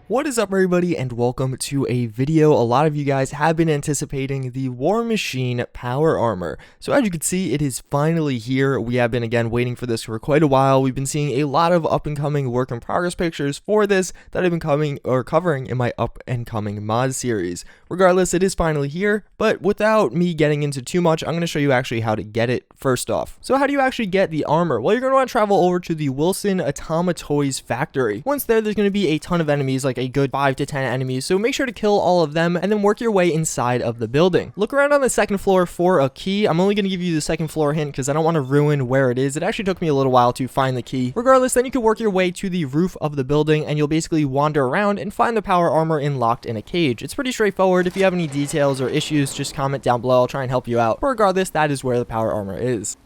What is up, everybody, and welcome to a video. A lot of you guys have been anticipating the War Machine Power Armor. So as you can see, it is finally here. We have been, again, waiting for this for quite a while. We've been seeing a lot of up-and-coming work-in-progress pictures for this that I've been covering in my up-and-coming mod series. Regardless, it is finally here, but without me getting into too much, I'm going to show you actually how to get it first off. So how do you actually get the armor? Well, you're going to want to travel over to the Wilson Atomatoys factory. Once there's going to be a ton of enemies, like a good 5 to 10 enemies, so make sure to kill all of them and then work your way inside of the building. Look around on the second floor for a key. I'm only going to give you the second floor hint because I don't want to ruin where it is. It actually took me a little while to find the key. Regardless, then you can work your way to the roof of the building and you'll basically wander around and find the power armor locked in a cage. It's pretty straightforward. If you have any details or issues, just comment down below. I'll try and help you out. But regardless, that is where the power armor is.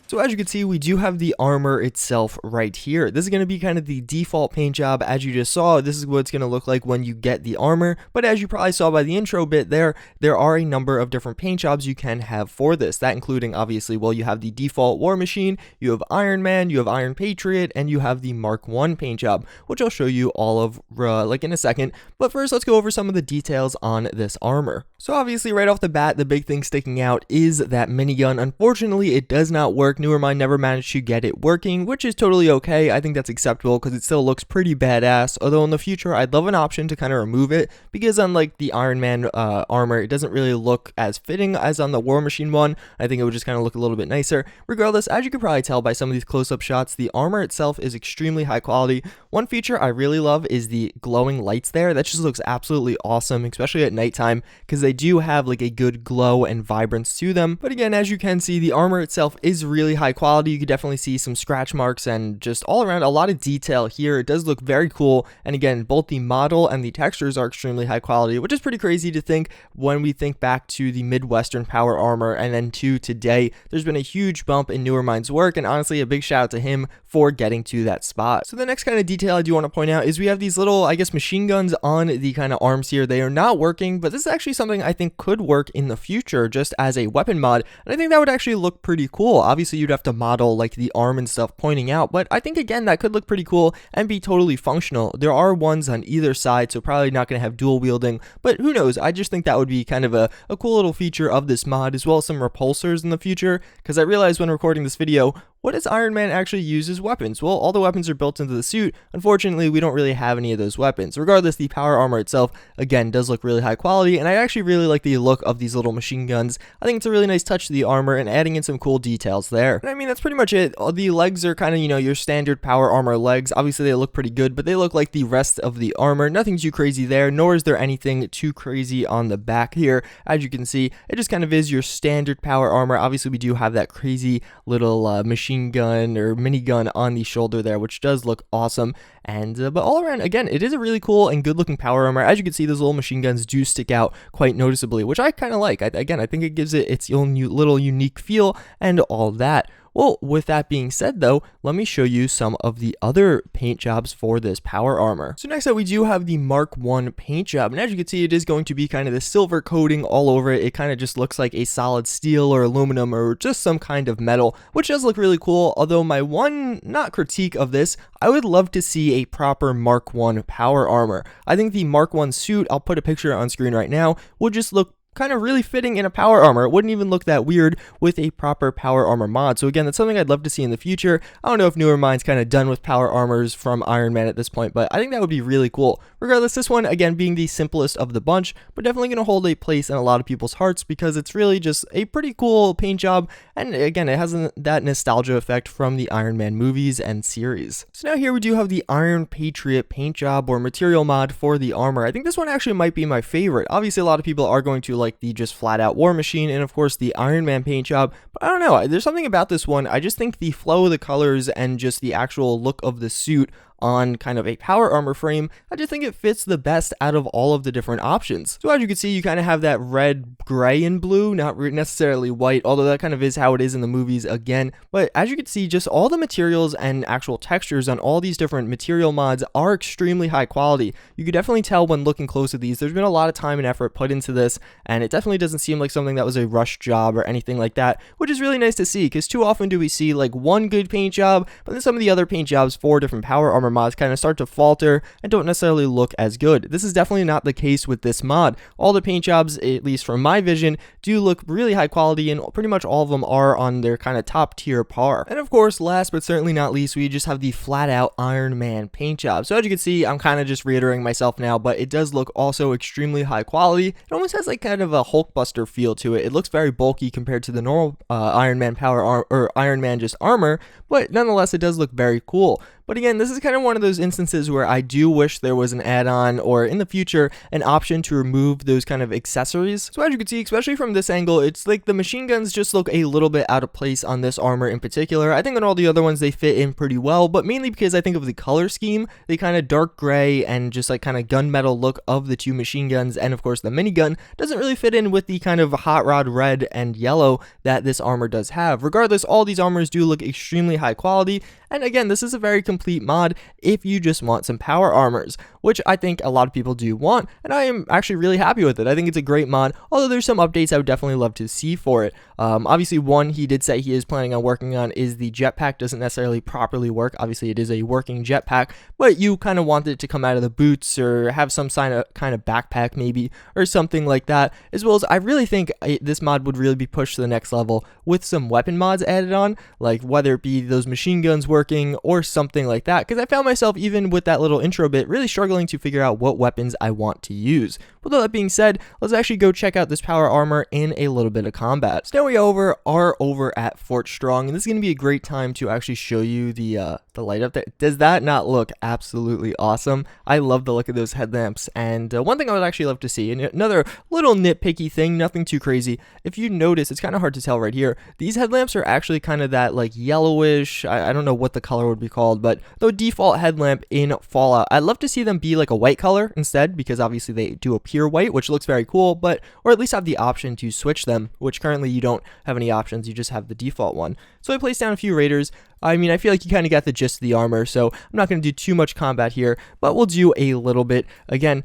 So as you can see, we do have the armor itself right here. This is going to be kind of the default paint job. As you just saw, this is what it's going to look like when you get the armor. But as you probably saw by the intro bit there are a number of different paint jobs you can have for this. That including, obviously, well, you have the default War Machine, you have Iron Man, you have Iron Patriot, and you have the Mark I paint job, which I'll show you all of like in a second. But first, let's go over some of the details on this armor. So obviously, right off the bat, the big thing sticking out is that minigun. Unfortunately, it does not work. Newermind never managed to get it working, which is totally okay. I think that's acceptable because it still looks pretty badass. Although in the future, I'd love an option to kind of remove it because unlike the Iron Man armor, it doesn't really look as fitting as on the War Machine one. I think it would just kind of look a little bit nicer. Regardless, as you could probably tell by some of these close-up shots, the armor itself is extremely high quality. One feature I really love is the glowing lights there. That just looks absolutely awesome, especially at nighttime, because they do have like a good glow and vibrance to them. But again, as you can see, the armor itself is really high quality. You could definitely see some scratch marks and just all around a lot of detail here. It does look very cool. And again, both the model and the textures are extremely high quality, which is pretty crazy to think when we think back to the Midwestern power armor and then to today. There's been a huge bump in Newermind's work, and honestly, a big shout out to him for getting to that spot. So the next kind of detail I do want to point out is we have these little, I guess, machine guns on the kind of arms here. They are not working, but this is actually something I think could work in the future just as a weapon mod, and I think that would actually look pretty cool. Obviously, you'd have to model like the arm and stuff pointing out, but I think again that could look pretty cool and be totally functional. There are ones on either side, so probably not going to have dual wielding, but who knows. I just think that would be kind of a cool little feature of this mod, as well as some repulsors in the future, because I realized when recording this video, what does Iron Man actually use as weapons? Well, all the weapons are built into the suit. Unfortunately, we don't really have any of those weapons. Regardless, the power armor itself, again, does look really high quality, and I actually really like the look of these little machine guns. I think it's a really nice touch to the armor and adding in some cool details there. And I mean, that's pretty much it. The legs are kind of, you know, your standard power armor legs. Obviously, they look pretty good, but they look like the rest of the armor. Nothing too crazy there, nor is there anything too crazy on the back here. As you can see, it just kind of is your standard power armor. Obviously, we do have that crazy little machine gun or minigun on the shoulder there, which does look awesome. And but all around, again, it is a really cool and good looking power armor. As you can see, those little machine guns do stick out quite noticeably, which I kind of like. I think it gives it its own little unique feel and all that. Well, with that being said though, let me show you some of the other paint jobs for this power armor. So next up, we do have the Mark I paint job, and as you can see, it is going to be kind of the silver coating all over it. It kind of just looks like a solid steel or aluminum or just some kind of metal, which does look really cool. Although my one, not critique of this, I would love to see a proper Mark I power armor. I think the Mark I suit, I'll put a picture on screen right now, would just look kind of really fitting in a power armor. It wouldn't even look that weird with a proper power armor mod. So again, that's something I'd love to see in the future. I don't know if Newermind's kind of done with power armors from Iron Man at this point, but I think that would be really cool. Regardless, this one, again, being the simplest of the bunch, but definitely going to hold a place in a lot of people's hearts because it's really just a pretty cool paint job. And again, it has that nostalgia effect from the Iron Man movies and series. So now here we do have the Iron Patriot paint job or material mod for the armor. I think this one actually might be my favorite. Obviously, a lot of people are going to like the just flat out War Machine and of course the Iron Man paint job, but I don't know, there's something about this one. I just think the flow of the colors and just the actual look of the suit on kind of a power armor frame, I just think it fits the best out of all of the different options. So as you can see, you kind of have that red, gray, and blue, not necessarily white, although that kind of is how it is in the movies again. But as you can see, just all the materials and actual textures on all these different material mods are extremely high quality. You could definitely tell when looking close at these, there's been a lot of time and effort put into this, and it definitely doesn't seem like something that was a rushed job or anything like that, which is really nice to see, because too often do we see like one good paint job, but then some of the other paint jobs for different power armor armor mods kind of start to falter and don't necessarily look as good. This is definitely not the case with this mod. All the paint jobs, at least from my vision, do look really high quality, and pretty much all of them are on their kind of top tier par. And of course, last but certainly not least, we just have the flat out Iron Man paint job. So as you can see, I'm kind of just reiterating myself now, but it does look also extremely high quality. It almost has like kind of a Hulkbuster feel to it. It looks very bulky compared to the normal Iron Man or Iron Man just armor, but nonetheless, it does look very cool. But again, this is kind of one of those instances where I do wish there was an add-on, or in the future, an option to remove those kind of accessories. So as you can see, especially from this angle, it's like the machine guns just look a little bit out of place on this armor in particular. I think on all the other ones, they fit in pretty well, but mainly because I think of the color scheme, the kind of dark gray and just like kind of gunmetal look of the two machine guns, and of course the minigun, doesn't really fit in with the kind of hot rod red and yellow that this armor does have. Regardless, all these armors do look extremely high quality, and again, this is a very complete mod if you just want some power armors, which I think a lot of people do want, and I am actually really happy with it. I think it's a great mod, although there's some updates I would definitely love to see for it. Obviously, one he did say he is planning on working on is the jetpack doesn't necessarily properly work. Obviously, it is a working jetpack, but you kind of want it to come out of the boots or have some kind of backpack maybe, or something like that, as well as I really think this mod would really be pushed to the next level with some weapon mods added on, like whether it be those machine guns working or something like that, because I found myself even with that little intro bit really struggling to figure out what weapons I want to use. With all that being said, let's actually go check out this power armor in a little bit of combat. So now we are over at Fort Strong, and this is going to be a great time to actually show you the light up there. Does that not look absolutely awesome? I love the look of those headlamps, and one thing I would actually love to see, and another little nitpicky thing, nothing too crazy, if you notice, it's kind of hard to tell right here, these headlamps are actually kind of that like yellowish, I don't know what the color would be called, but the default headlamp in Fallout, I'd love to see them be like a white color instead, because obviously they do appear white, which looks very cool, but or at least have the option to switch them, which currently you don't have any options, you just have the default one. So I placed down a few raiders. I mean, I feel like you kind of got the gist of the armor, so I'm not going to do too much combat here, but we'll do a little bit. Again,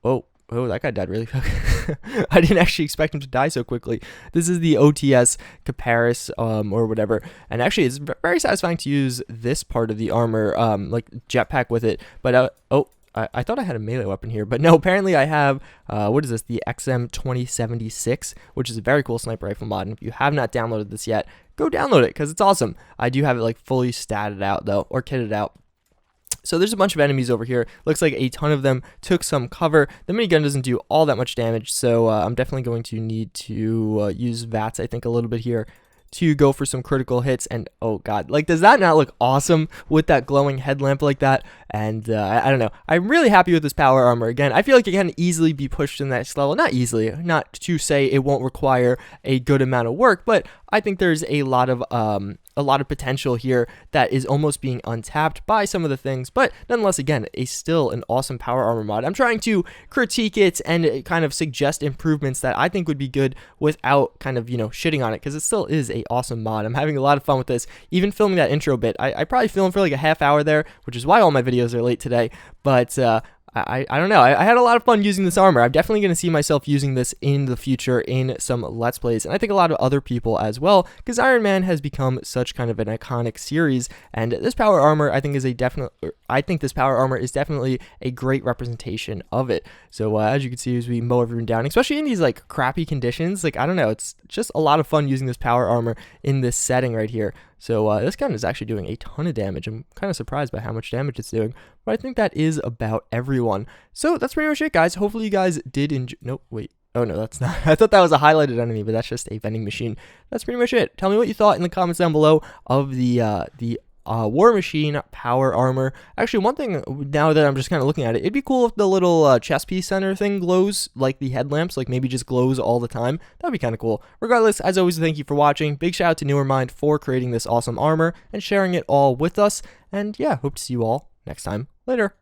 oh, that guy died really quick. I didn't actually expect him to die so quickly. This is the OTS Caparis, or whatever, and actually it's very satisfying to use this part of the armor, like jetpack with it, but I thought I had a melee weapon here, but no, apparently I have, what is this, the XM2076, which is a very cool sniper rifle mod, and if you have not downloaded this yet, go download it, because it's awesome. I do have it like fully statted out though, or kitted out. So there's a bunch of enemies over here. Looks like a ton of them took some cover. The minigun doesn't do all that much damage, so I'm definitely going to need to use VATS, I think, a little bit here to go for some critical hits. And oh god, like, does that not look awesome with that glowing headlamp like that? And I don't know, I'm really happy with this power armor. Again, I feel like it can easily be pushed to the next level. Not easily, not to say it won't require a good amount of work, but I think there's a lot of potential here that is almost being untapped by some of the things, but nonetheless, again, still an awesome power armor mod. I'm trying to critique it and kind of suggest improvements that I think would be good without kind of, shitting on it, because it still is a awesome mod. I'm having a lot of fun with this. Even filming that intro bit, I probably filmed for like a half hour there, which is why all my videos are late today, but I don't know. I had a lot of fun using this armor. I'm definitely going to see myself using this in the future in some Let's Plays, and I think a lot of other people as well, because Iron Man has become such kind of an iconic series, and this power armor I think this power armor is definitely a great representation of it. So as you can see, as we mow everyone down, especially in these like crappy conditions, like I don't know, it's just a lot of fun using this power armor in this setting right here. So this gun is actually doing a ton of damage. I'm kind of surprised by how much damage it's doing, but I think that is about everyone. So that's pretty much it, guys. Hopefully you guys did enjoy. Nope, wait. Oh no, that's not. I thought that was a highlighted enemy, but that's just a vending machine. That's pretty much it. Tell me what you thought in the comments down below of the War Machine power armor. Actually, one thing, now that I'm just kind of looking at it, it'd be cool if the little chest piece center thing glows like the headlamps, like maybe just glows all the time. That'd be kind of cool. Regardless, as always, thank you for watching. Big shout out to Newermind for creating this awesome armor and sharing it all with us. And yeah, hope to see you all next time. Later.